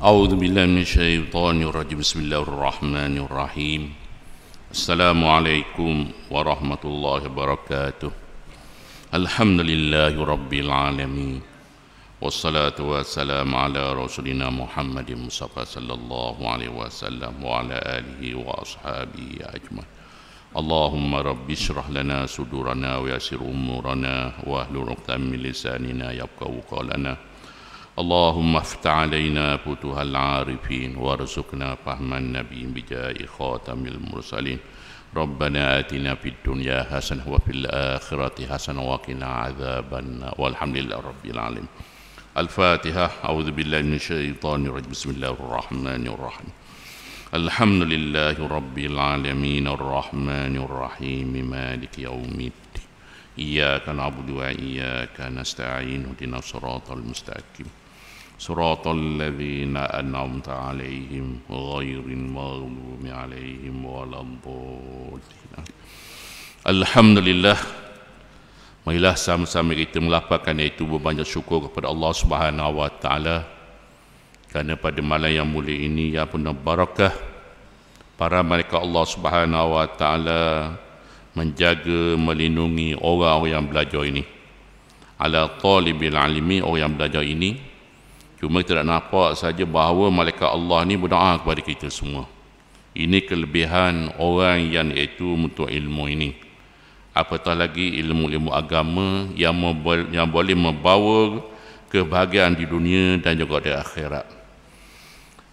A'udzu billahi minasyaitonir rajim. Bismillahirrahmanirrahim. Assalamualaikum warahmatullahi wabarakatuh. Alhamdulillahi rabbil alamin. Wassalatu wassalamu ala rasulina Muhammadin Mustafa sallallahu alaihi wasallam wa ala alihi wa ashabihi ajmain. Allahumma rabbi shrah lana sudurana wa yassir umurana wa ahlul 'uqdatam min lisanina yafqahu qawlana. Allahumma aftah alaina futuhal arifin warzuqna fahman nabiyyin bijahi khatamil mursalin. Rabbana atina fid dunya hasanah wa fil akhirati hasanah wa qina adzabannar. Walhamdulillahi rabbil alamin. Al-Fatihah. A'udzu billahi minasyaitonir rajim. Bismillahirrahmanirrahim. Alhamdulillahi rabbil alamin arrahmanir rahim maliki yaumiddin. Iyyaka na'budu wa iyyaka nasta'in ihdinas siratal mustaqim. Siratal ladzina an'amta 'alaihim ghairil maghdubi 'alaihim waladdallin. Alhamdulillah. Marilah sama-sama kita melafazkan iaitu berbanyak syukur kepada Allah Subhanahu wa taala kerana pada malam yang mulia ini yang penuh barakah, para malaikat Allah Subhanahu wa taala menjaga, melindungi orang-orang yang belajar ini. Ala talibil alimi, orang yang belajar ini. Cuma kita nak nampak saja bahawa malaikat Allah ni berdoa kepada kita semua. Ini kelebihan orang yang iaitu untuk ilmu ini. Apatah lagi ilmu-ilmu agama yang boleh membawa kebahagiaan di dunia dan juga di akhirat.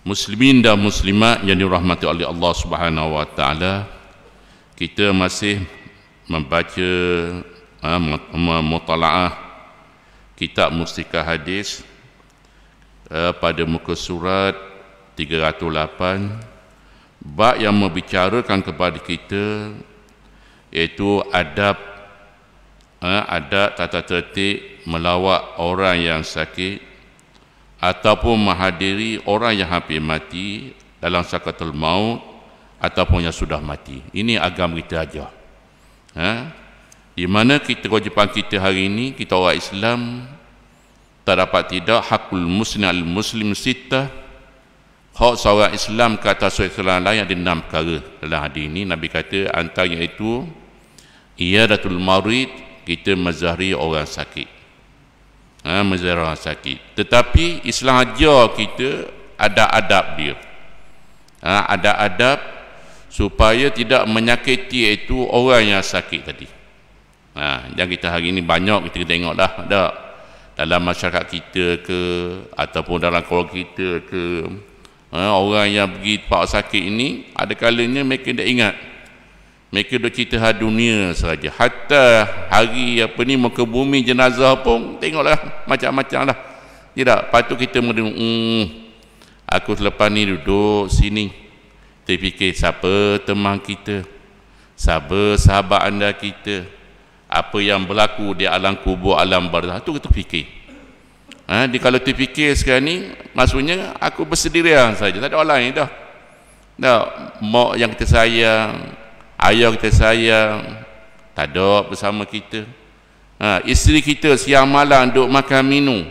Muslimin dan muslimat yang dirahmati oleh Allah Subhanahu wa taala, kita masih membaca mutalaah kitab Mustikah Hadis pada muka surat 308, bab yang membicarakan kepada kita iaitu adab tata tertib melawat orang yang sakit ataupun menghadiri orang yang hampir mati dalam sakaratul maut ataupun yang sudah mati. Ini agama kita ajar. Di mana kita kewajipan kita hari ini, kita orang Islam, tak dapat tidak hakul muslim al-muslim sittah. Hak seorang Islam ke atas seorang lain ada 6 perkara. Dalam hadis ini Nabi kata antaranya itu iyadatul marid, kita menzahari orang sakit. Menzahari orang sakit. Tetapi Islam ajar kita ada adab dia. Ada adab supaya tidak menyakiti itu orang yang sakit tadi. Yang kita hari ini banyak kita tengok dah ada dalam masyarakat kita ke ataupun dalam keluarga kita ke, orang yang pergi tempat sakit ini ada kalanya mereka tak ingat, mereka dah cerita hari dunia saja. Hatta hari muka bumi jenazah pun tengoklah macam-macam lah. Tidak, patut kita aku selepas ni duduk sini terfikir siapa teman kita, siapa sahabat anda kita, apa yang berlaku di alam kubur, alam barzakh, itu kita fikir. Kalau terfikir sekarang ni, maksudnya aku bersendirian saja, tak ada orang lain dah. Mak yang kita sayang, ayah kita sayang, tak ada bersama kita. Isteri kita siang malam duduk makan minum,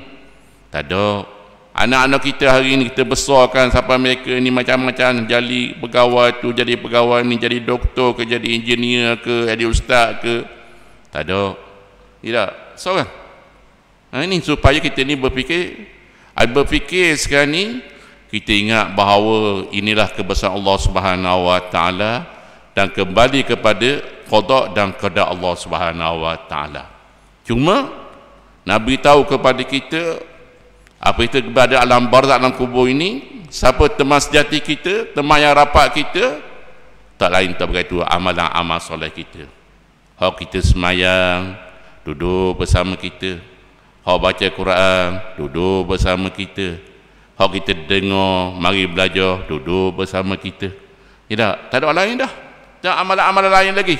tak ada. Anak-anak kita hari ini kita besarkan sampai mereka ni macam-macam, jadi pegawai tu, jadi pegawai ni, jadi doktor ke, jadi engineer ke, jadi ustaz ke, tak ada. Tidak, seorang. Ini supaya kita ni berfikir sekarang ni kita ingat bahawa inilah kebesaran Allah Subhanahu wa taala dan kembali kepada qada dan qada Allah Subhanahu wa taala. Cuma Nabi tahu kepada kita apa itu kepada alam barzakh, alam kubur ini, siapa teman sejati kita, teman yang rapat kita, tak lain tak berkaitu amalan-amal soleh kita. Hak kita semayang, duduk bersama kita. Hak baca Quran, duduk bersama kita. Hak kita dengar, mari belajar, duduk bersama kita. Tidak, tak ada orang lain dah. Tak amalan-amalan lain lagi.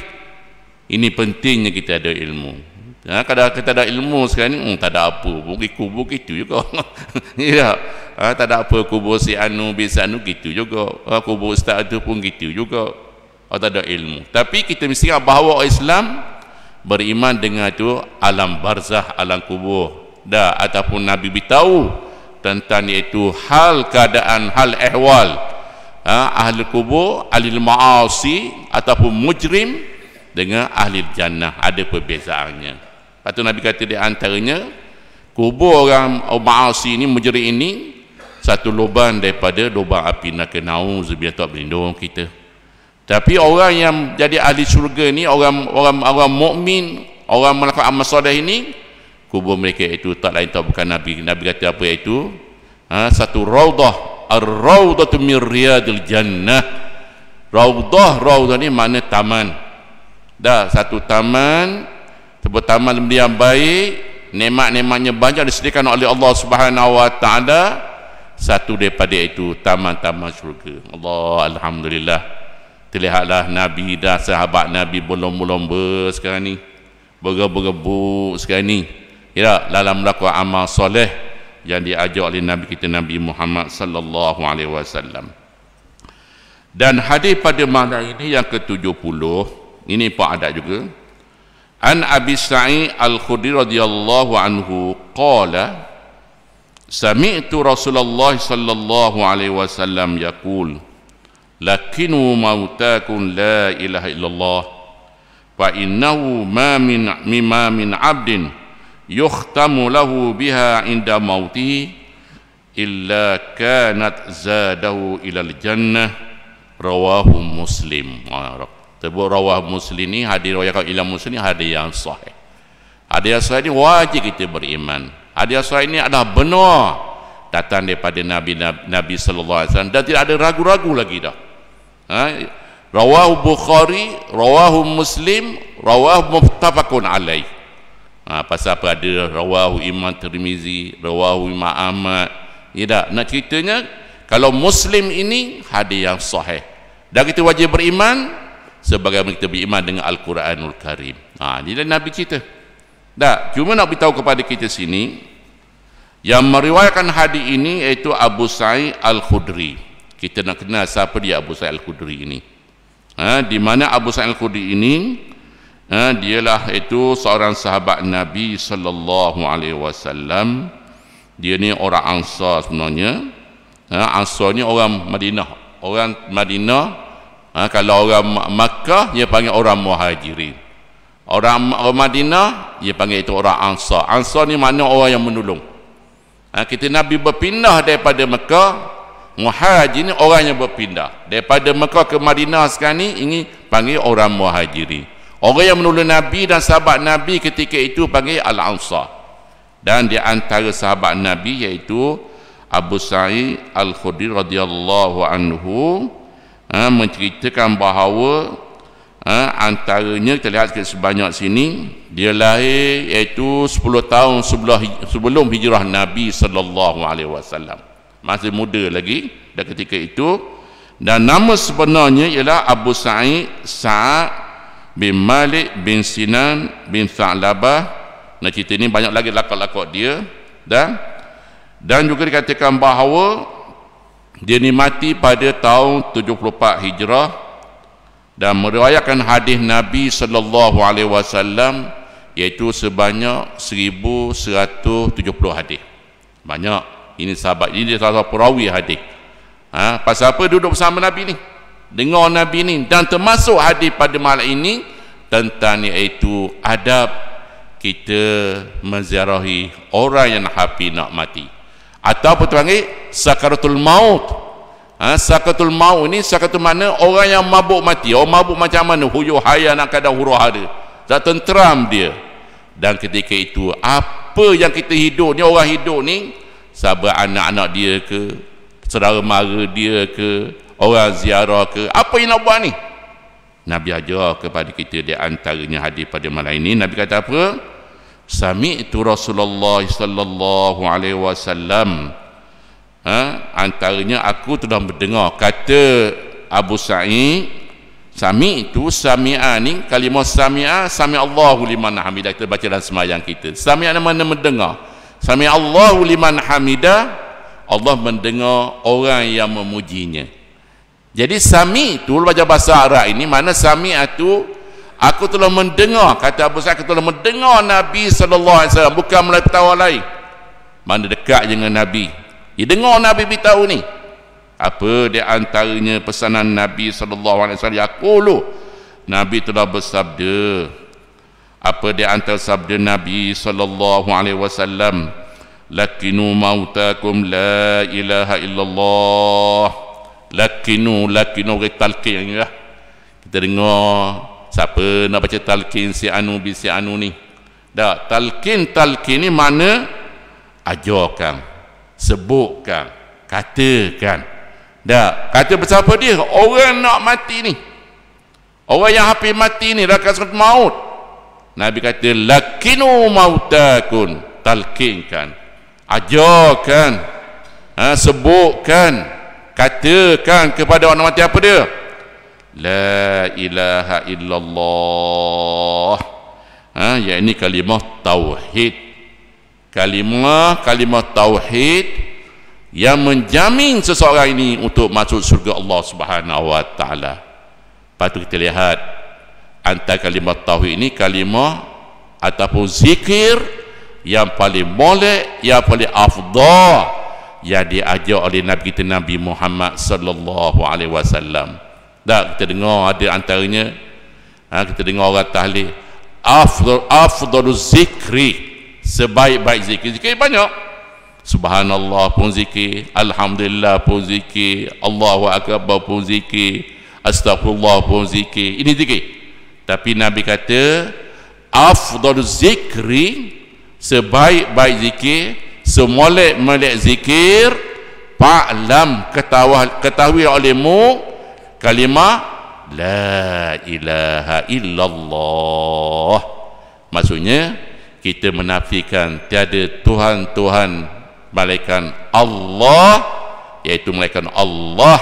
Ini pentingnya kita ada ilmu. Kadang kita ada ilmu sekarang ni, tak ada apa, pergi kubur gitu juga. Ya, tak ada apa, kubur si anu bisa anu gitu juga. Kubur ustaz tu pun gitu juga. Tak ada ilmu. Tapi kita mesti bahawa Islam beriman dengan itu alam barzakh, alam kubur, ataupun Nabi beritahu tentang iaitu hal keadaan, hal ehwal ahli kubur, ahli ma'asi ataupun mujrim dengan ahli jannah, ada perbezaannya. Lepas tu Nabi kata di antaranya kubur orang ma'asi ini, mujrim ini, satu lubang daripada lubang api neraka. Nauzubillah, tak berlindung kita. Tapi orang yang jadi ahli syurga ni, orang mukmin, orang melakukan amal soleh ini, kubur mereka itu tak lain tak bukan Nabi. Nabi kata apa itu? Satu raudah, ar-raudatu min riyadil jannah. Raudah ni makna taman. Satu taman, sebuah taman yang baik, nikmat-nikmatnya banyak disediakan oleh Allah Subhanahu wa taala. Satu daripada itu taman-taman syurga. Allah, alhamdulillah. Terlihatlah Nabi dan sahabat Nabi berlomba-lomba sekarang ni, bergebuk sekarang ni, ya, dalam melakukan amal soleh yang diajar oleh Nabi kita, Nabi Muhammad sallallahu alaihi wasallam. Dan hadis pada malam ini yang ke-70, ini pun ada juga. An Abi Sa'id Al-Khudri radhiyallahu anhu qala sami'tu Rasulullah sallallahu alaihi wasallam yaqul lakinu mautakum la ilaha illallah fa innahu ma min 'abdin yukhtamu lahu biha inda mautihi illa kanat zadahu ilal jannah. Rawahu Muslim. Rawahu Muslim ni hadis riwayat Imam Muslim ni hadis yang sahih. Hadis yang sahih ni wajib kita beriman. Hadis sahih ini adalah benar datang daripada Nabi sallallahu alaihi wasallam dan tidak ada ragu-ragu lagi dah. Rawahu Bukhari, rawahu Muslim, rawahu muttafaqun alaih. Pasal apa ada rawahu Imam Tirmizi, rawahu Imam Ahmad. Ya tak? Nak ceritanya kalau Muslim ini hadis yang sahih. Dan kita wajib beriman sebagaimana kita beriman dengan Al-Quranul Karim. Ini Nabi kita. Tak, cuma nak beritahu kepada kita sini yang meriwayatkan hadis ini iaitu Abu Sa'id Al-Khudri. Kita nak kenal siapa dia Abu Sa'id Al-Khudri ini. Di mana Abu Sa'id Al-Khudri ini dialah itu seorang sahabat Nabi sallallahu alaihi wasallam. Dia ni orang Ansar sebenarnya. Ansar ni orang Madinah. Orang Madinah, kalau orang Makkah dia panggil orang Muhajirin. Orang Madinah dia panggil itu orang Ansar. Ansar ni makna orang yang menolong. Kita Nabi berpindah daripada Mekah, Muhajir ni orang yang berpindah daripada Mekah ke Madinah sekarang ni, ini panggil orang Muhajirin. Orang yang menolong Nabi dan sahabat Nabi ketika itu panggil Al-Ansar. Dan di antara sahabat Nabi iaitu Abu Sa'id Al-Khudri radhiyallahu anhu menceritakan bahawa antaranya kita lihat sebanyak sini dia lahir iaitu 10 tahun sebelum hijrah Nabi sallallahu alaihi wasallam. Masih muda lagi dan ketika itu, dan nama sebenarnya ialah Abu Sa'id Sa'ad bin Malik bin Sinan bin Tha'labah. Nah, cerita ini banyak lagi lakon-lakon dia, dan juga dikatakan bahawa dia ni mati pada tahun 74 Hijrah dan meriwayatkan hadis Nabi sallallahu alaihi wasallam iaitu sebanyak 1170 hadis. Banyak. Ini sahabat, ini dia salah satu perawi hadis. Pasal apa duduk bersama Nabi ni? Dengar Nabi ni, dan termasuk hadis pada malam ini tentang iaitu adab kita menziarahi orang yang hampir nak mati. Atau apa tu panggil sakaratul maut. Sakaratul maut ini sakaratul mana orang yang mabuk mati. Orang mabuk macam mana? Huyuh haya nak kadang huruf ada. Tak tenteram dia. Dan ketika itu apa yang kita hidup ni, orang hidup ni, sahabat anak-anak dia ke, saudara mara dia ke, orang ziarah ke, apa yang nak buat ni? Nabi ajar kepada kita di antaranya hadis pada malam ini. Nabi kata apa? Sami'tu Rasulullah sallallahu alaihi wasallam. Antaranya aku telah mendengar, kata Abu Sa'id. Sami'tu, sami'a ni kalimah sami'a, sami'allahu liman hamidah, kita baca dalam sembahyang kita. Sami'a mana mendengar. Sami'allahu liman hamidah, Allah mendengar orang yang memujinya. Jadi sami'tu baca bahasa Arab ini mana sami'atu, aku telah mendengar, kata Abu Sa'id, aku telah mendengar Nabi sallallahu alaihi wasallam, bukan melalui petawa lain. mana dekat dengan Nabi. Dia dengar Nabi beritahu ni. Apa di antaranya pesanan Nabi SAW? Yaqulu, Nabi telah bersabda. Apa di antara sabda Nabi SAW? Lakinu mautakum la ilaha illallah. Lakinu talqin lah. Kita dengar siapa nak baca talqin si anu bi si anu ni. Dak, talqin ni mana? Ajarkan, sebutkan, katakan. Dak, kata bersama dia orang nak mati ni. Orang yang hampir mati ni dah kasut maut. Nabi kata lakinu mautakun, talqinkan, ajarkan, sebutkan, katakan kepada orang mati apa dia? La ilaha illallah. Yang ini kalimah tauhid. Kalimah tauhid yang menjamin seseorang ini untuk masuk surga Allah Subhanahu wa taala. Patut kita lihat antara kalimah tauhid ini kalimah ataupun zikir yang paling molek, yang paling afdal yang diajar oleh Nabi kita Nabi Muhammad sallallahu alaihi wasallam. Dah kita dengar ada antaranya, kita dengar orang tahlil afdaluz zikri, sebaik-baik zikir. Zikir banyak. Subhanallah pun zikir, alhamdulillah pun zikir, Allahu akbar pun zikir, astagfirullah pun zikir. Ini zikir. Tapi Nabi kata afdaluz zikri, sebaik-baik zikir, semolek-molek zikir, fa'lam, ketahui olehmu kalimah la ilaha illallah. Maksudnya kita menafikan tiada Tuhan malaikat Allah, iaitu malaikat Allah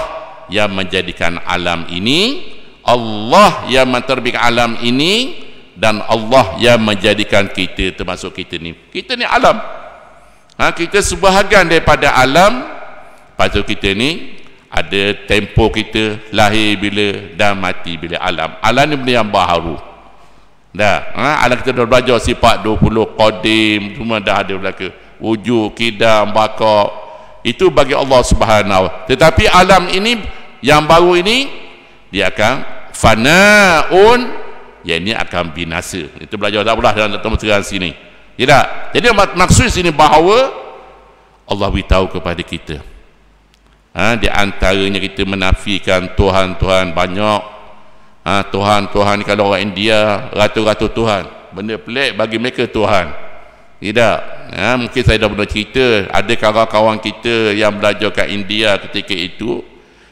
yang menjadikan alam ini, Allah yang menterbitkan alam ini, dan Allah yang menjadikan kita, termasuk kita ni alam. Kita sebahagian daripada alam. Pasal kita ni ada tempoh kita lahir bila dan mati bila. Alam ni benda yang baharu dah. Alam kita dah belajar sifat 20 qadim, semua dah ada belaka, wujud, kidam, baka. Itu bagi Allah Subhanahu. Tetapi alam ini yang baru ini dia akan fanaun, yang ini akan binasa. Itu belajar dah pula dalam tafsir sini. Tidak. Jadi maksud sini bahawa Allah beritahu kepada kita, di antaranya kita menafikan Tuhan banyak. Tuhan kalau orang India ratus-ratus Tuhan, benda pelik bagi mereka Tuhan. Tidak. Mungkin saya dah pernah cerita, ada kawan-kawan kita yang belajar kat India ketika itu,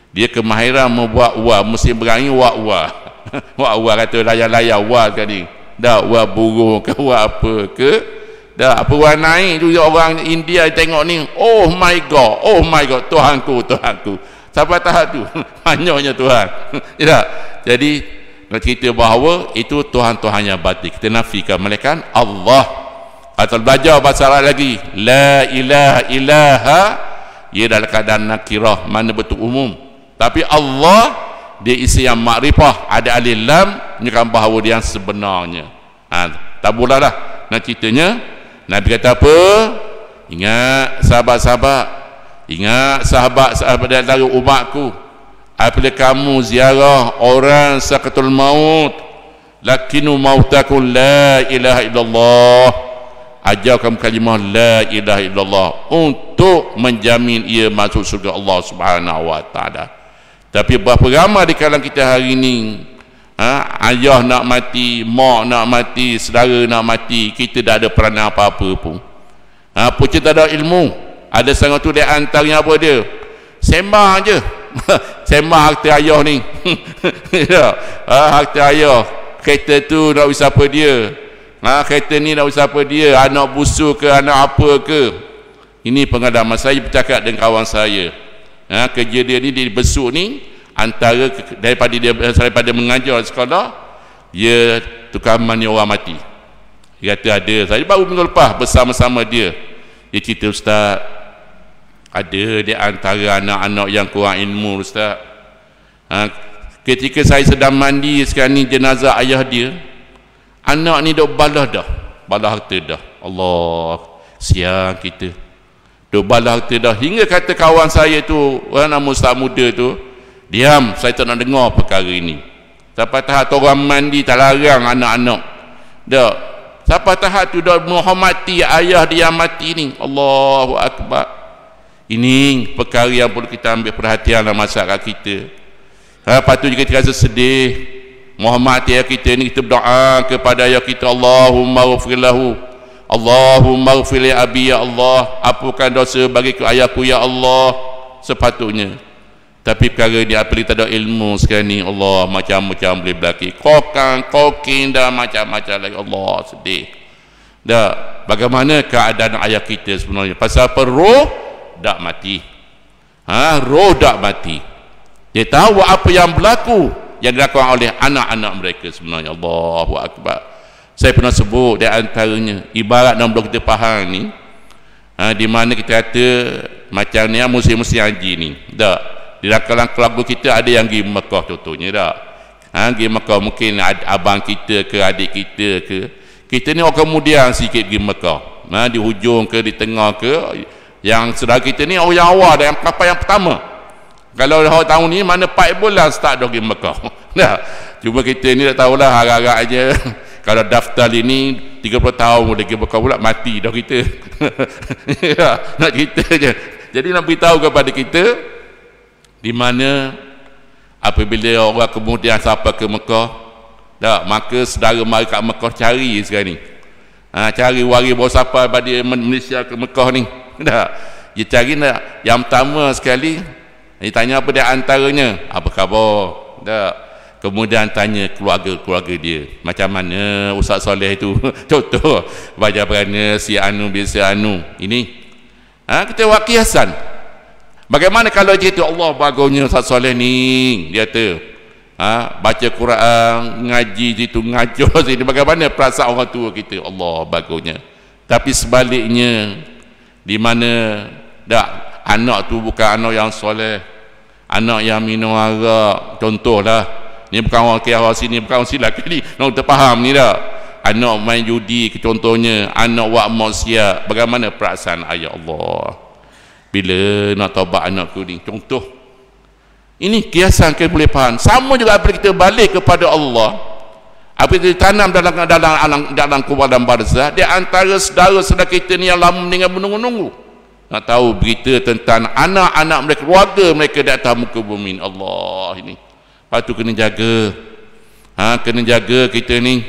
dia kemahiran membuat uar, mesti berani buat uar. Buat uar, kata layar-layar uar sekali. Dah uar burung ke uar apa ke, dah apa warna naik tu orang India tengok ni, oh my god, Tuhanku. Sampai tahap tu banyaknya Tuhan. Tidak. Jadi nak cerita bahawa itu Tuhan yang batil, kita nafikan malaikat Allah. Atau belajar bahasa Arab lagi, la ilaha, ia dalam keadaan nakirah, mana bentuk umum. Tapi Allah dia isi yang makrifah, ada alif lam, menunjukkan bahawa dia yang sebenarnya. Tak boleh lah nak ceritanya. Nabi kata apa? Ingat sahabat-sahabat, ingat sahabat-sahabat dari umatku, apabila kamu ziarah orang sakratul maut, lakinu mautakum la ilaha illallah, ajar kamu kalimah la ilaha illallah untuk menjamin ia masuk surga Allah Subhanahu wa taala. Tapi berapa ramai di kalangan kita hari ini, ayah nak mati, mak nak mati, saudara nak mati, kita tak ada peranan apa-apa pun. Pucuk tak ada ilmu. Ada sangat tu dia antaranya apa dia? Sembah je. Sembah harta ayah ni. Harta ayah. Kereta tu nak usaha apa dia? Kereta ni nak usaha apa dia? Anak busuk ke, anak apa ke? Ini pengalaman saya bercakap dengan kawan saya. Kerja dia ni, dia besuk ni, antara daripada mengajar di sekolah, dia tukar mani orang mati. Dia kata ada, saya baru minggu lepas bersama-sama dia cerita, ustaz, ada di antara anak-anak yang kurang ilmu, ustaz. Ketika saya sedang mandi sekarang ni jenazah ayah dia, anak ni dah balas harta dah. Allah, siang kita. tu bala harta dah, hingga kata kawan saya tu, orang nama ustaz muda tu, diam, saya tak nak dengar perkara ini. Sampai tahap tu orang mandi tak larang anak-anak dah, sampai tahap tu dah menghormati ayah dia yang mati ni. Allahu Akbar. Ini perkara yang perlu kita ambil perhatian dalam masyarakat kita. Lepas tu juga kita rasa sedih, menghormati ayah kita ni, kita berdoa kepada ayah kita, Allahumma ghfir lahu, Allahumma ghfir li abi, ya Allah, apakan dosa bagi ayahku ya Allah, sepatutnya. Tapi perkara ni apa kita ada ilmu sekarang ni, Allah, macam-macam boleh berlaku, kokin dah macam-macam lagi. Allah, sedih dah. Bagaimana keadaan ayah kita sebenarnya? Pasal apa? Roh dak mati. Roh dak mati. Dia tahu apa yang berlaku, yang dilakukan oleh anak-anak mereka sebenarnya. Allahu Akbar. Saya pernah sebut di antaranya, ibarat dalam blok kita faham ni, di mana kita kata macam ni musim-musim haji ni dak. Di dalam keluarga kita ada yang pergi Mekah contohnya dah. Pergi Mekah, mungkin abang kita ke adik kita ke. Kita ni orang kemudian sikit pergi Mekah. Di hujung ke, di tengah ke. Yang saudara kita ni orang yang awal dah, yang kapal yang pertama. Kalau awal tahun ni mana 4 bulan start dah pergi Mekah. Dah. Cuma kita ni tak tahulah, harap-harap aja. Kalau daftar ini 30 tahun boleh pergi Mekah pula, mati dah kita. Nak cerita je. Jadi nak beritahu kepada kita, di mana apabila orang kemudian sampai ke Mekah dah, maka saudara mari kat Mekah cari sekarang ni, cari wari bawa sampai pada Malaysia ke Mekah ni dah. Dia cari dah, yang pertama sekali dia tanya apa dia antaranya, apa khabar dah. Kemudian tanya keluarga-keluarga dia, macam mana Ustaz Soleh itu contoh baca berana si anu biasa anu ini. Kita buat kiasan. Bagaimana kalau cerita Allah bagusnya Ustaz Soleh ni, dia kata baca Quran, ngaji situ, ngajar situ, bagaimana perasaan orang tua kita, Allah bagusnya. Tapi sebaliknya, di mana dak anak tu bukan anak yang soleh, anak yang minum arak contohlah, ni bukan orang kira sini, bukan orang silap ni, nak kita faham ni dah, anak main judi contohnya, anak buat maksiat, bagaimana perasaan ayat Allah bila nak taubat anakku ni, contoh. Ini kiasan kita boleh faham. Sama juga apabila kita balik kepada Allah, apabila kita tanam dalam kubur dan barzah, di antara saudara-saudara kita ni yang lama meninggal menunggu-nunggu, nak tahu berita tentang anak-anak mereka, keluarga mereka di atas muka bumi. Allah ini. Lepas tu kena jaga. Kena jaga kita ni.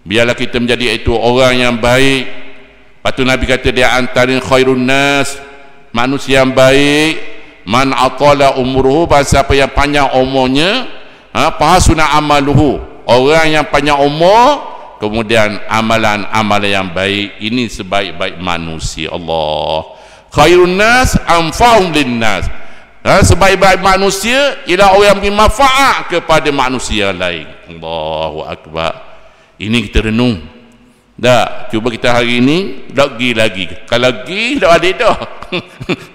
Biarlah kita menjadi itu orang yang baik. Lepas tu Nabi kata di antara khairun nas, manusia yang baik, man atala umruhu, siapa yang panjang umurnya, fahasuna amaluhu, orang yang panjang umur kemudian amalan-amalan yang baik. Ini sebaik-baik manusia. Allah, khairun nas anfa'um linnas, sebaik-baik manusia ialah orang yang beri manfaat kepada manusia lain. Allahu Akbar. Ini kita renung dah. Cuba kita hari ini tak pergi lagi, kalau pergi tak balik dah.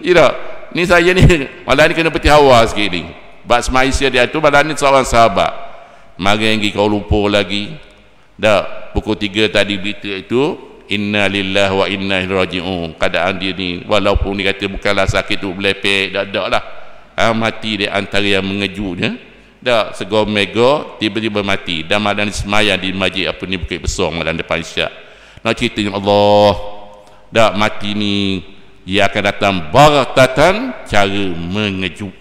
Tidak, ni saya ni malam ni kena peti hawa sikit ni. Bas Malaysia dia tu malam ni seorang sahabat mari pergi Kuala Lumpur lagi dah. Pukul 3 tadi berita itu, inna lillahi wa inna ilaihi raji'un. Keadaan dia ni walaupun dia kata bukanlah sakit tu belepek, dah lah, mati di antara yang mengejutnya dah. Segor mega tiba-tiba mati, dan malam ni semayang di masjid apa ni Bukit Besong malam depan Isyak. Nak ceritanya Allah dah, mati ni dia akan datang baratatan, cara mengejut.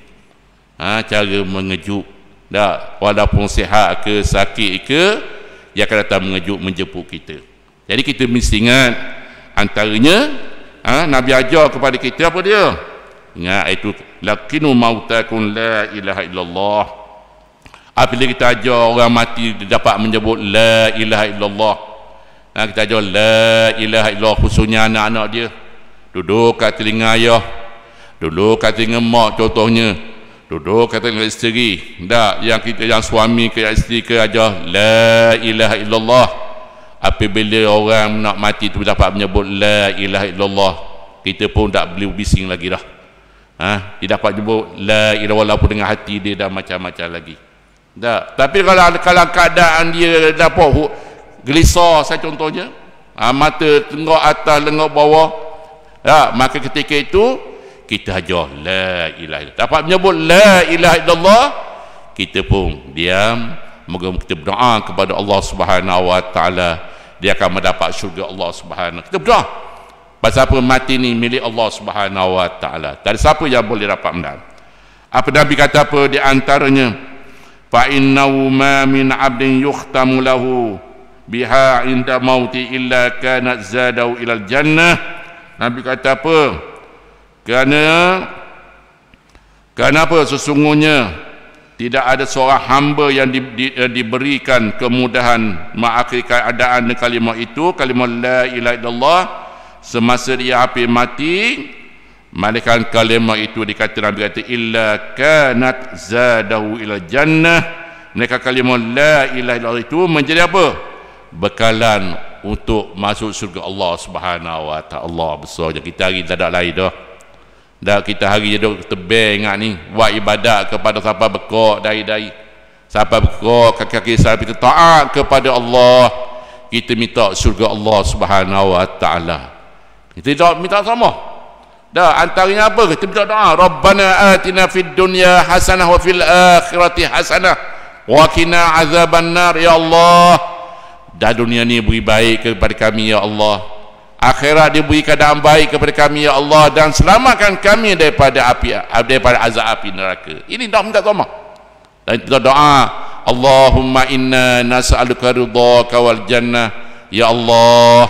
Cara mengejut dah, walaupun sihat ke sakit ke, dia akan datang mengejut, menjemput kita. Jadi kita mesti ingat, antaranya Nabi ajar kepada kita apa dia? Ingat itu, laqinu mautakum la ilaha illallah. Apabila kita ajar orang mati dapat menyebut la ilaha illallah, kita ajar la ilaha illallah, khususnya anak-anak dia, duduk kat telinga ayah, duduk kat telinga mak contohnya, duduk kat telinga isteri dah, yang kita yang suami ke isteri ke ajar la ilaha illallah. Apabila orang nak mati tu dapat menyebut la ilaha illallah, kita pun tak boleh bising lagi dah. Dia dapat menyebut la ilaha, walaupun dengan hati dia dah macam-macam lagi dah. Tapi kalau keadaan dia dapat gelisah, saya contohnya, mata tengok atas, lengok bawah, Ya, maka ketika itu kita hajar la ilaha illallah. Dapat menyebut la ilaha illallah, kita pun diam, moga kita berdoa kepada Allah Subhanahu wa taala, dia akan mendapat syurga Allah Subhanahu. Kita berdoa. Pasal apa mati ni milik Allah Subhanahu wa taala. Tak ada siapa yang boleh dapat menang. Apa Nabi kata apa di antaranya? Fa innahu ma min 'abdin yukhtamu lahu biha 'inda mauti illa kanat zadahu ilal jannah. Nabi kata apa? Kerana apa? Sesungguhnya tidak ada seorang hamba yang diberikan kemudahan mengakhiri keadaan kalimah itu, kalimah la ilaha illallah, semasa dia api mati, malaikat kalimah itu dikata Nabi kata illa kanat zadahu ila jannah. Mereka kalimah la ilaha illallah itu menjadi apa? Bekalan untuk masuk surga Allah Subhanahu wa taala. Besar je kita hari tak ada lain dah. Dah kita hari duduk tebing ni buat ibadat kepada siapa bekok dari siapa bekok kaki-kaki siapa kita taat kepada Allah, kita minta surga Allah Subhanahu wa taala. Kita tak minta sama. Dah antaranya apa? Kita minta doa, Rabbana atina fid dunya hasanah wa fil akhirati hasanah wa qina azabannar. Ya Allah, dah dunia ni beri baik kepada kami ya Allah, akhirat dia beri keadaan baik kepada kami ya Allah, dan selamatkan kami daripada api, daripada azab api neraka. Ini dah minta sama. Dan kita doa, Allahumma inna nas'aluka ridhaka wal jannah. Ya Allah,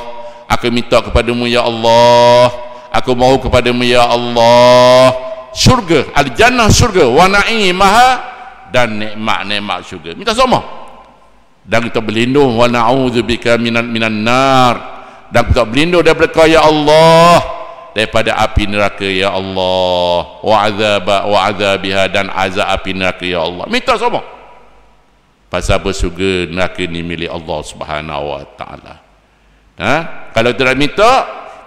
aku minta kepadamu ya Allah, aku mohon kepadamu ya Allah syurga, al-jannah syurga, wa na'imaha, dan nikmat-nikmat syurga. Minta sama. Dan kita berlindung, wa na'udzubika minan nar, dan kita berlindung daripada kau ya Allah daripada api neraka ya Allah, wa azabiha, dan azab api neraka ya Allah. Minta sama. Pasal apa? Surga neraka ni milik Allah Subhanahu wa taala. Kalau tidak minta,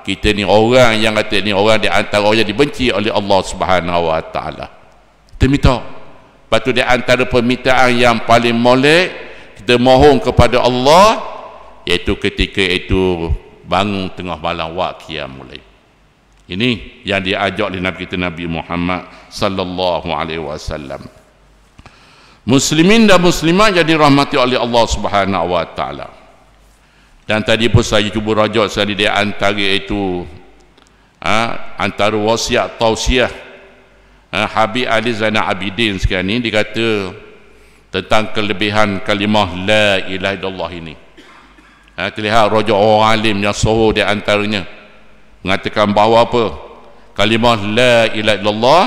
kita ni orang yang kata ni orang di antara orang yang dibenci oleh Allah Subhanahu wa taala. Kita minta. Lepas tu di antara permintaan yang paling molek kita mohon kepada Allah, iaitu ketika itu bangun tengah malam waktu qiyamul lail. Ini yang diajak oleh Nabi kita Nabi Muhammad sallallahu alaihi wasallam. Muslimin dan muslimat jadi rahmati oleh Allah Subhanahu wa taala. Dan tadi pun saya cuba rajak sekali di antara itu antara wasiat tausiah Habib Ali Zainal Abidin sekarang ni, dikata tentang kelebihan kalimah la ilaha illallah ini. Terlihat rojak orang alim yang sohor di antaranya mengatakan bahawa apa? Kalimah la ilaha illallah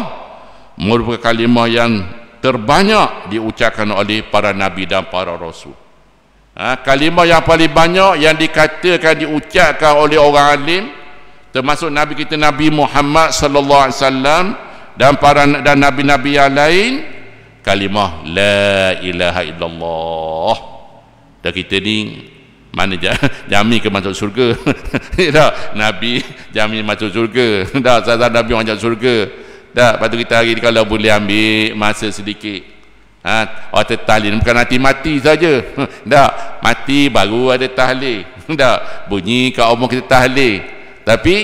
merupakan kalimah yang terbanyak diucapkan oleh para nabi dan para rasul. Kalimah yang paling banyak yang dikatakan diucapkan oleh orang alim, termasuk nabi kita Nabi Muhammad sallallahu alaihi wasallam dan nabi-nabi yang lain, kalimah la ilaha illallah. Dan kita ni mana jamin ke masuk surga? Tak, Nabi jamin masuk surga. Tak, sahaja Nabi orang masuk surga. Tak, lepas tu kita hari ni kalau boleh ambil masa sedikit, orang tahlil bukan nanti mati saja. Tak, mati baru ada tahlil. Tak, bunyi kat omong kita tahlil. Tapi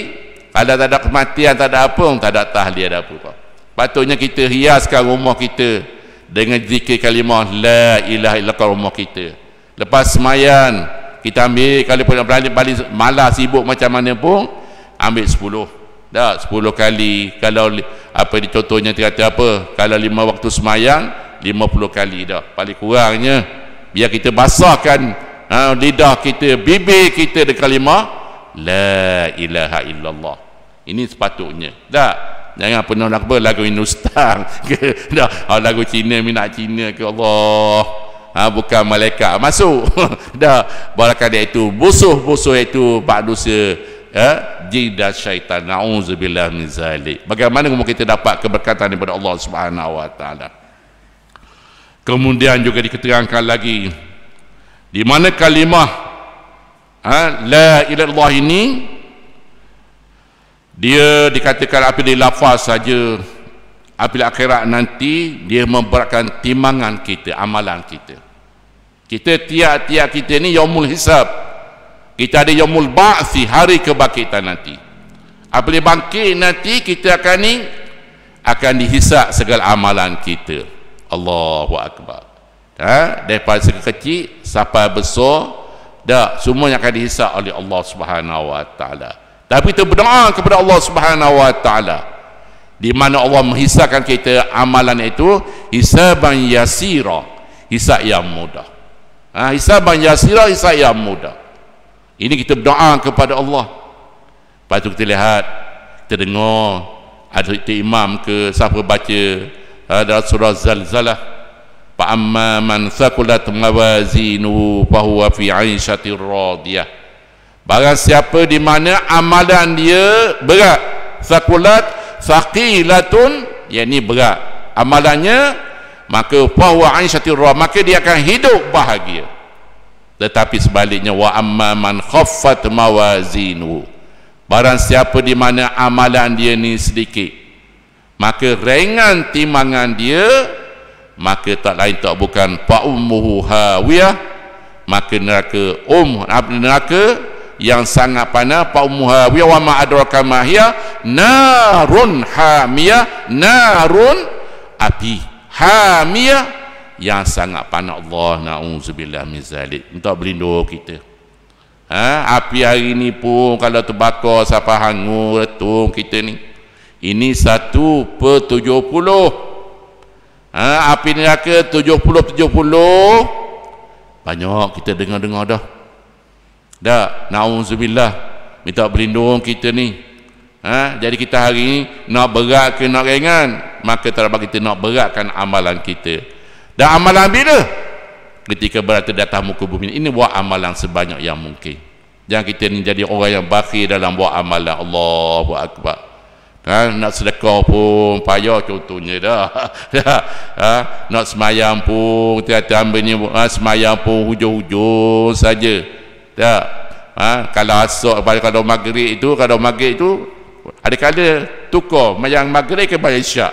kalau tak ada kematian, tak ada apa, tak ada tahlil, ada apa. Patutnya kita hiaskan rumah kita dengan zikir kalimah la ilaha illallah rumah kita. Lepas semayan kita ambil, kalau pun balik malas sibuk macam mana pun, ambil 10. Tak, 10 kali. Kalau apa di contohnya kata apa? Kalau 5 waktu semayang, 50 kali dah. Paling kurangnya biar kita basahkan lidah kita, bibir kita dengan kalimah la ilaha illallah. Ini sepatutnya. Tak, jangan pernah nak lagu Hindustan ke lagu Cina, minat Cina ke Allah. Bukan malaikat masuk. Dah, barangkali itu busuh itu bak dosa jin dan syaitan. Na'udzubillah min zalik. Bagaimana kita dapat keberkatan daripada Allah Subhanahu wa taala? Kemudian juga diketerangkan lagi di mana kalimah la ilaha illallah ini, dia dikatakan apabila lafaz saja, apabila akhirat nanti dia memberatkan timbangan kita, amalan kita. Kita tiap-tiap kita ni yaumul hisab. Kita ada yaumul ba'thi, hari kebangkitan nanti. Apabila bangkit nanti kita akan dihisap segala amalan kita. Allahu akbar. Daripada segi kecil sampai besar, semuanya akan dihisap oleh Allah Subhanahu wa taala. Tapi kita berdoa kepada Allah Subhanahu wa taala, di mana Allah menghisapkan kita amalan itu hisaban yasira, hisap yang mudah. Hisaban yasira, hisap yang mudah. Ini kita berdoa kepada Allah. Lepas tu kita lihat, kita dengar ada imam ke siapa baca dalam surah Zalzalah, fa amma man thaqulat mawazinuhu fa huwa fi 'aishatir radiyah. Barang siapa di mana amalan dia berat, thaqulat thaqilatun, yakni berat amalannya, maka fa huwa 'aishatir radiyah, maka dia akan hidup bahagia. Tetapi sebaliknya, wa amma man khaffat mawazinuhu, barang siapa di mana amalan dia ni sedikit, maka ringan timbangan dia, maka tak lain tak bukan fa ummuhu hawiyah, maka neraka yang sangat panas, fa ummuhu hawiyah wa ma adraka ma hiya narun hamiyah, narun api hamiyah yang sangat panas. Allah na'udzubillah min zalik. Minta berlindung kita. Api hari ni pun kalau terbakar sampai hangus retung kita ni, ini 1/70. Api neraka 70 banyak kita dengar dah. Na'udzubillah, minta berlindung kita ni. Jadi kita hari ni nak berat ke nak ringan, maka terdapat kita nak beratkan amalan kita. Dan amalan bila? Ketika berada di atas muka bumi ini, buat amalan sebanyak yang mungkin. Jangan kita ni jadi orang yang bakhil dalam buat amalan. Allahu akbar. Nak sedekah pun payah contohnya dah. Nak semayang pun tiada ambilnya, semayang pun hujung-hujung saja. Kalau asar, kalau maghrib itu ada kala tukar mayang maghrib ke mayang isyak.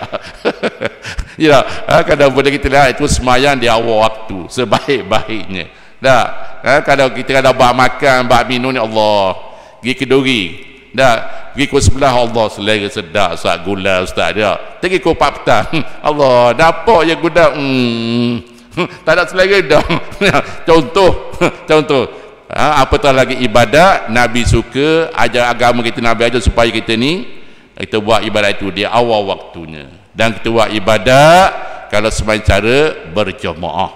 Ya, kadang boleh kita lihat itu semayang di awal waktu sebaik-baiknya. Kalau kita ada buat makan, buat minum ni, Allah pergi ke duri, pergi ke sebelah, Allah selera sedap ustaz gula ustaz dia. Pergi ke 4 petang, Allah dapat je gula, tak ada selera dah. Contoh apatah lagi ibadat Nabi suka, ajar agama kita, Nabi ajar supaya kita ni kita buat ibadat itu di awal waktunya, dan kita buat ibadat kalau sebaik cara berjemaah.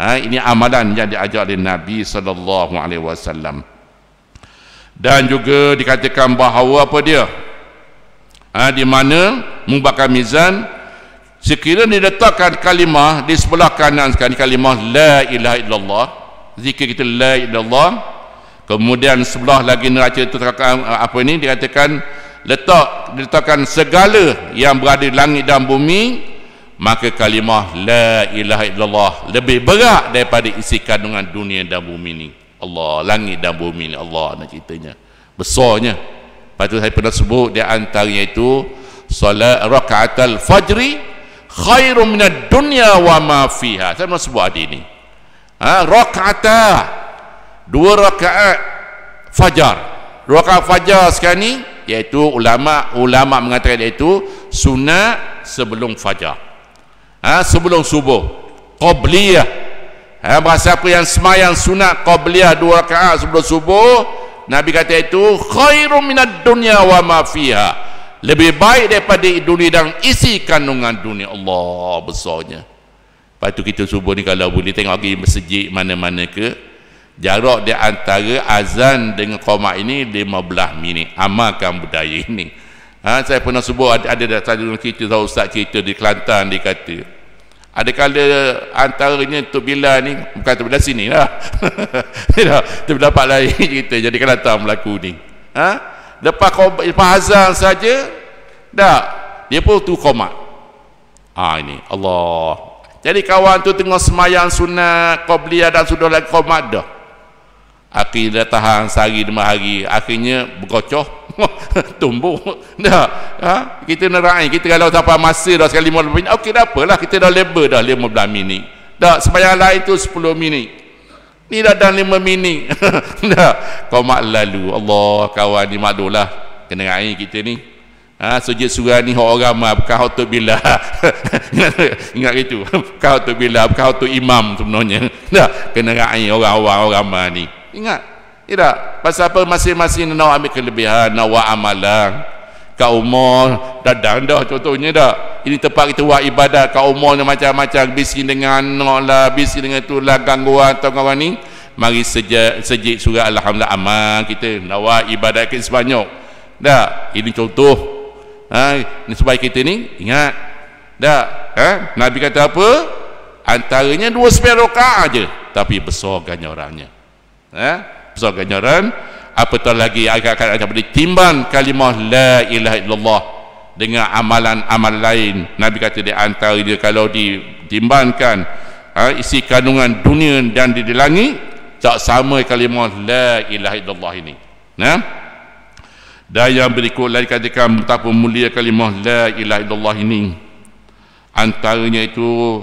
Ini amalan yang diajar oleh Nabi sallallahu alaihi wasallam. Dan juga dikatakan bahawa apa dia? Di mana membakar mizan, sekiranya diletakkan kalimah di sebelah kanan sekali, kalimah la ilaha illallah, zikir kita la ilaha illallah, kemudian sebelah lagi neraca diletakkan dikatakan letakkan segala yang berada di langit dan bumi, maka kalimah la ilaha illallah lebih berat daripada isi kandungan dunia dan bumi ni. Allah, langit dan bumi ni, Allah nak ceritanya besarnya. Lepas tu saya pernah sebut di antaranya itu solat rakaatul fajri khairum minad dunya wa ma fiha. Saya pernah sebut hari ni. Rakaata, 2 rakaat fajar. Rakaat fajar sekarang ni, iaitu ulama mengatakan iaitu sunat sebelum fajar, sebelum subuh, qabliyah. Siapa yang semayang sunat qabliyah 2 rakaat sebelum subuh, Nabi kata itu khairum minad dunya wa ma fiha, lebih baik daripada dunia dan isi kandungan dunia. Allah besarnya. Lepas tu kita subuh ni kalau boleh tengok pergi masjid mana-mana ke, jarak di antara azan dengan qomat ini 15 minit. Amalkan budaya ini. Saya pernah sebut ada satu cerita, ustaz cerita di Kelantan, dia kata ada kala antaranya Tok Bilal ni, bukan Tok Bilal sini lah. Tok Bilal dapat lain cerita jadi Kelantan berlaku ni. Lepas azan saja dia pun tu qomat. Ini Allah. Jadi kawan tu tengok semayang sunat qabliyah dan sudah lagi qomat dah. Akhirnya tahan sehari 5 hari, akhirnya berkocoh tumbuh kita nerai, kita kalau sampai masa dah sekali 15 minit, okey dah apalah, kita dah label dah 15 minit dah, semayang lain tu 10 minit, ni dah 5 minit dah qomat lalu. Allah, kawan ni maklumlah kena air kita ni. Sujud surah ni orang ramai bukan untuk bila. Ingat itu. Bukan untuk bila, bukan untuk imam sebenarnya. Tak, kena air orang ramai ni. Ingat. Tidak. Pasal apa masing-masing nak ambil kelebihan, nak buat amalan. Kat umur dadang dah contohnya dah. Ini tempat kita buat ibadat, kat umurnya macam-macam, bising dengan anak lah, bising dengan tu lah, gangguan atau kawan ni. Mari sejik surah alhamdulillah aman kita nak buat ibadat kita sebanyak. Dah, ini contoh. Ini supaya kita ni ingat. Dah, Nabi kata apa? Antaranya 2 rakaat aja, tapi besar ganjarannya. Besar ganjaran. Apatah lagi agak-agak ditimbang kalimah la ilaha illallah dengan amalan-amal lain. Nabi kata di antara dia kalau ditimbangkan isi kandungan dunia dan di langit, tak sama kalimah la ilaha illallah ini. Dan yang berikut lagi katakan betapa mulia kalimah la ilaha illallah ini. Antaranya itu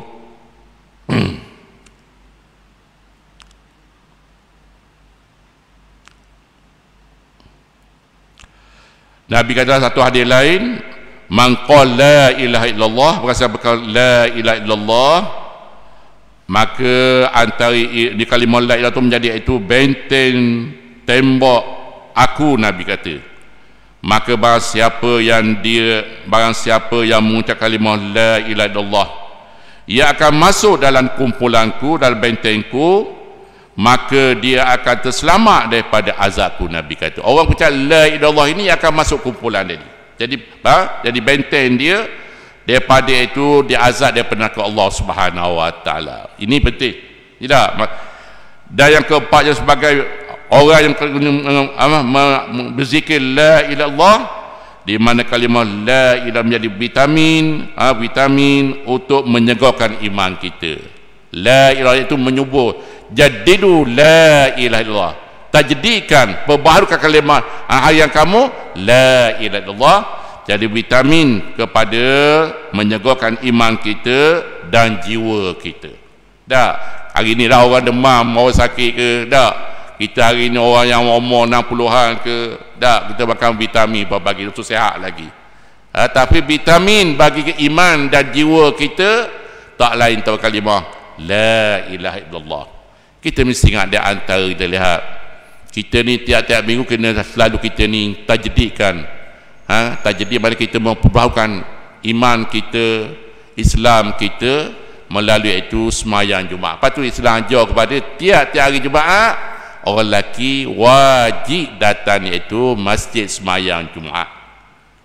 Nabi kata satu hadis lain, man qala la ilaha illallah, berasa berkata la ilaha illallah, maka antara di kalimah la ilaha itu menjadi itu benteng tembok aku. Nabi kata, maka barang siapa yang mengucap kalimah la ilaha illallah, ia akan masuk dalam kumpulanku, dalam bentengku, maka dia akan terselamat daripada azabku. Nabi kata orang ucap la ilaha illallah ini akan masuk kumpulan dia. Jadi benteng dia daripada itu, dia azab daripada neraka Allah Subhanahu wa taala. Ini penting. Tidak. Dan yang keempatnya sebagai orang yang berzikir la ilaha illallah, di mana kalimah la ilaha menjadi vitamin untuk menyegarkan iman kita. La ilaha itu menyubur, jadidu la ilaha illallah, tajdikan, perbaharukan kalimah yang kamu la ilaha illallah, jadi vitamin kepada menyegarkan iman kita dan jiwa kita. Dah, hari ni dah orang demam, orang sakit ke, dah. Kita hari ni orang yang umur 60-an ke, dah, kita makan vitamin bagi untuk sihat lagi. Tapi vitamin bagi iman dan jiwa kita tak lain tahu kalimah la ilaha illallah. Kita mesti ingat di antara kita lihat, kita ni tiap-tiap minggu kena selalu kita ni tajdidkan. Tajdid mana kita memperbaharukan iman kita, Islam kita melalui itu semayang Jumaat. Lepas tu Islam ajar kepada tiap-tiap hari Jumaat orang lelaki wajib datang iaitu masjid semayang Jumaat.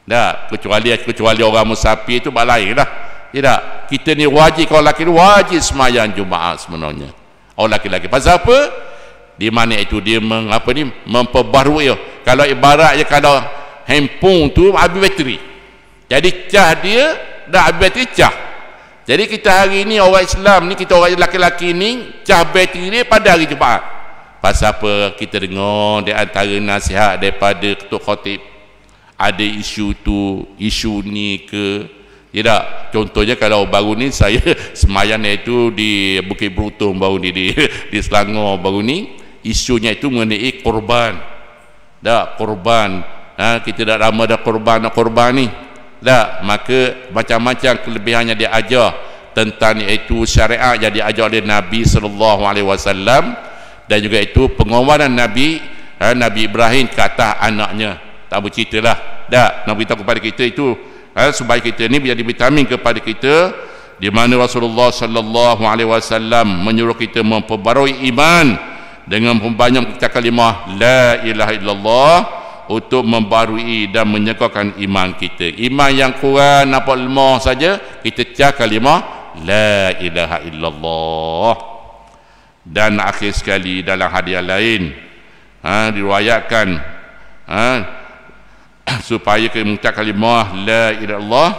Dah, kecuali orang musafir itu bak lain dah. Tidak, kita ni wajib, kalau lelaki ni wajib semayang Jumaat sebenarnya. Orang lelaki-lelaki. Pasal apa? Di mana itu dia memperbarui. Kalau ibaratnya kalau handphone tu habis bateri, jadi cah dia dah habis bateri cah. Jadi kita hari ni orang Islam ni, kita orang lelaki-lelaki ni cah bateri dia pada hari Jumaat. Pasal apa? Kita dengar di antara nasihat daripada ketua khatib, ada isu tu, isu ni ke. Tidak, contohnya kalau baru ni saya semayang itu di Bukit Beruntung baru ni, di Selangor baru ni, isunya itu mengenai korban. Dah, korban. Kita dah lama dah korban ni. Dah, maka macam-macam kelebihannya dia ajar tentang itu syariat yang diajar oleh Nabi SAW, dan juga itu pengorbanan Nabi Ibrahim ke atas anaknya. Tak berceritalah. Dah, nak beritahu kepada kita itu supaya kita ni menjadi vitamin kepada kita, di mana Rasulullah sallallahu alaihi wasallam menyuruh kita memperbarui iman dengan membanyak kita kalimah la ilaha illallah untuk membarui dan menyegarkan iman kita. Iman yang kurang nampak lemah saja, kita cak kalimah la ilaha illallah. Dan akhir sekali dalam hadiah lain diriwayatkan supaya kita mengucap kalimah la ilaha illallah,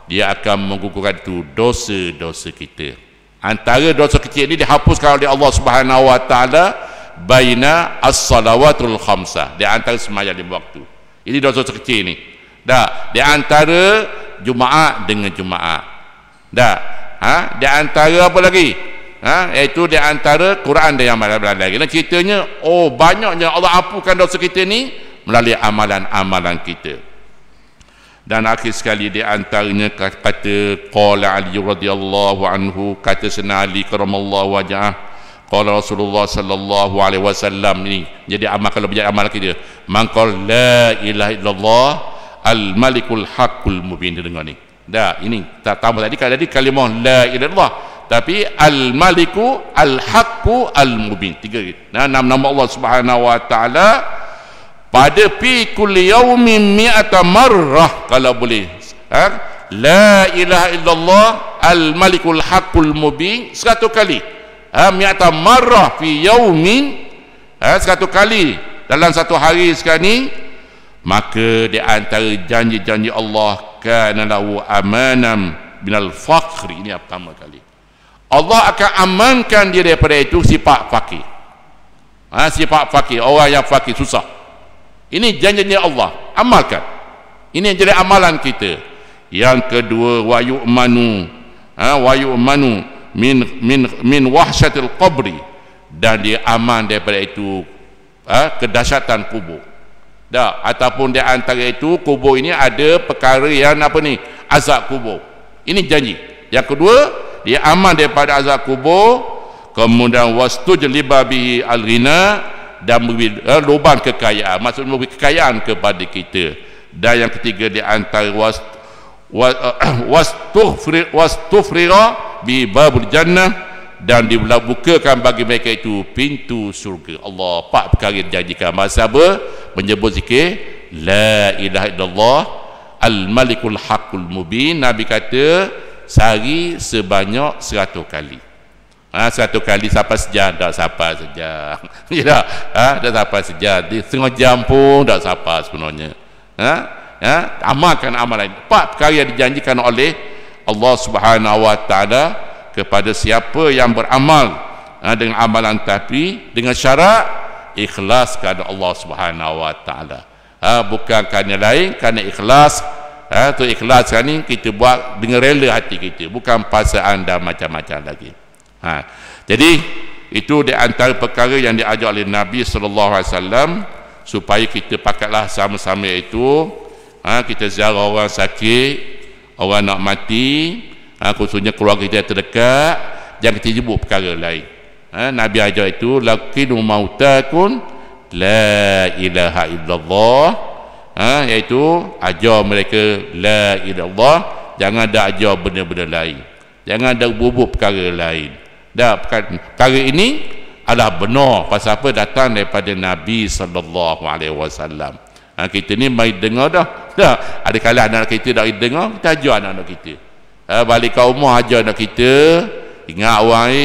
dia akan menggugurkan itu dosa-dosa kita. Antara dosa kecil ini dihapuskan oleh Allah Subhanahu wa taala baina as-salawatul khamsah, di antara sembahyang 5 waktu. Ini dosa kecil ni. Dah, di antara Jumaat dengan Jumaat. Dah, di antara apa lagi? Iaitu di antara Quran dan yang lain lagi. Dan ceritanya, banyaknya Allah ampunkan dosa kita ni melalui amalan-amalan kita. Dan akhir sekali di antaranya kata qala Ali radhiyallahu anhu, kata Sayyidina Ali karamallahu wajhah, qala Rasulullah sallallahu alaihi wasallam, ini jadi amal kalau berjaya amal kita, man qala la ilaha illallah al malikul haqqul mubin. Dengar ni dah, ini tak tambah tadi kalimah la ilaha illallah, tapi al maliku al haqqu al mubin, tiga nama Allah Subhanahu wa taala pada fi kulli yaumin mi'ata marrah kalau boleh. La ilaha illallah al malikul haqqul mubin 100 kali. Mi'ata marrah fi yaumin, 100 kali dalam satu hari sekali. Maka di antara janji-janji Allah, kana lahu amanam minal faqri, ini pertama kali Allah akan amankan dia daripada itu sifat fakir. Sifat fakir, orang yang fakir susah. Ini janjinya Allah, amalkan. Ini yang jadi amalan kita. Yang kedua, wa yu'manu min wahsyatil qabri, dan dia aman daripada itu kedahsyatan kubur. Ataupun di antara itu kubur ini ada perkara yang azab kubur. Ini janji. Yang kedua, dia aman daripada azab kubur. Kemudian wastujliba bihi al-ghina, dan memberi lubang kekayaan, maksudnya memberi kekayaan kepada kita. Dan yang ketiga di antara wastufrira bi babul jannah, dan dibukakan bagi mereka itu pintu surga. Allah, 4 perkara dijanjikan. Masa apa? Menyebut zikir la ilaha illallah al malikul haqqul mubin. Nabi kata sehari sebanyak 100 kali. 100 kali sampai sejam tak sampai sejam. Ya, dah sampai sejam. Di setengah jam pun tak sampai sebenarnya. Amalkan amalan. 4 perkara yang dijanjikan oleh Allah Subhanahu wa taala kepada siapa yang beramal dengan amalan, tapi dengan syarat ikhlas kerana Allah Subhanahu wa taala. Bukan kerana lain, kerana ikhlas. Tu ikhlas ni kita buat dengan rela hati kita, bukan paksaan dan macam-macam lagi. Jadi itu di antara perkara yang diajar oleh Nabi sallallahu alaihi wasallam, supaya kita pakatlah sama-sama itu. Kita ziarah orang sakit, orang nak mati, khususnya keluarga kita terdekat, jangan kita jemput perkara lain. Nabi ajar itu laqinu mautakun la ilaha illallah, iaitu ajar mereka la ilaha illallah, jangan ada ajar benda-benda lain, jangan ada bubuk perkara lain. Perkara ini adalah benar pasal apa? Datang daripada Nabi sallallahu alaihi wasallam. Kita ni mai dengar dah. Ada kala anak kita dak dengar, kita ajar anak-anak kita. Balik ke rumah ajar anak kita, ingat orang ni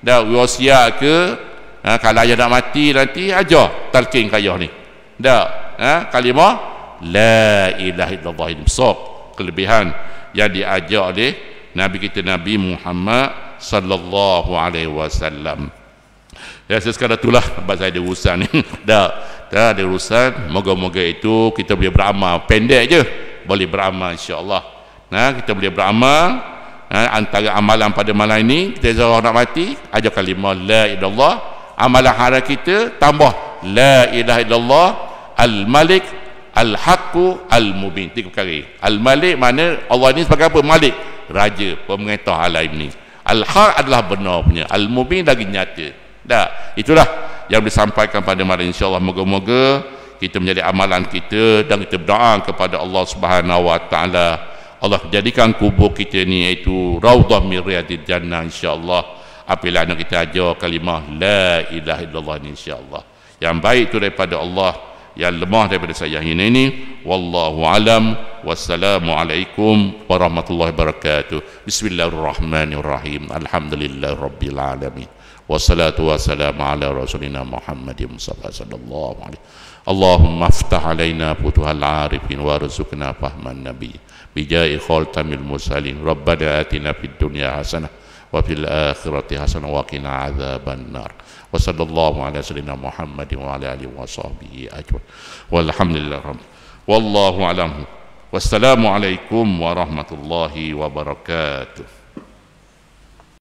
dah wasiat ke, kalau ayah nak mati nanti ajar talqin kayah ni. Kalimah la ilaha illallah, ini besar kelebihan yang diajar oleh Nabi kita Nabi Muhammad sallallahu alaihi wasallam. Ya, sekarang itulah bahasa ada urusan ni. Dah ada urusan. Moga-moga itu kita boleh beramal. Pendek je boleh beramal, insya-Allah. Kita boleh beramal. Antara amalan pada malam ini, kita ziarah nak mati, ajar kalimah la ilaha illallah. Amalan hari kita tambah la ilaha illallah al malik al haqqu al mubin. 3 perkara. Al malik mana Allah ni sebagai apa? Malik, raja, pemerintah alam ni. Al-haq adalah benar punya, al-mubin lagi nyata. Itulah yang disampaikan pada malam, insya-Allah. Moga-moga kita menjadi amalan kita, dan kita berdoa kepada Allah Subhanahu wa taala, Allah jadikan kubur kita ni iaitu raudhah min riyadil jannah, insya-Allah. Apabila anak kita ajar kalimah la ilaha illallah ni, insya-Allah. Yang baik itu daripada Allah, yang lemah daripada saya ini. Wallahu alam. Wassalamualaikum warahmatullahi wabarakatuh. Bismillahirrahmanirrahim. Alhamdulillahirabbil alamin. Wassalatu wassalamu ala rasulina Muhammadin sallallahu alaihi. Allahumma aftah alaina futuhal arifin warzuqna fahman nabi bijai khatamil mursalin. Rabbana atina fid dunya hasanah wa fil akhirati hasanah wa qina adzaban nar. Wa sallallahu ala sayyidina Muhammadin wa ala alihi wa sahbihi ajmain. Walhamdulillah. Wallahu alam. Wassalamu alaikum warahmatullahi wabarakatuh.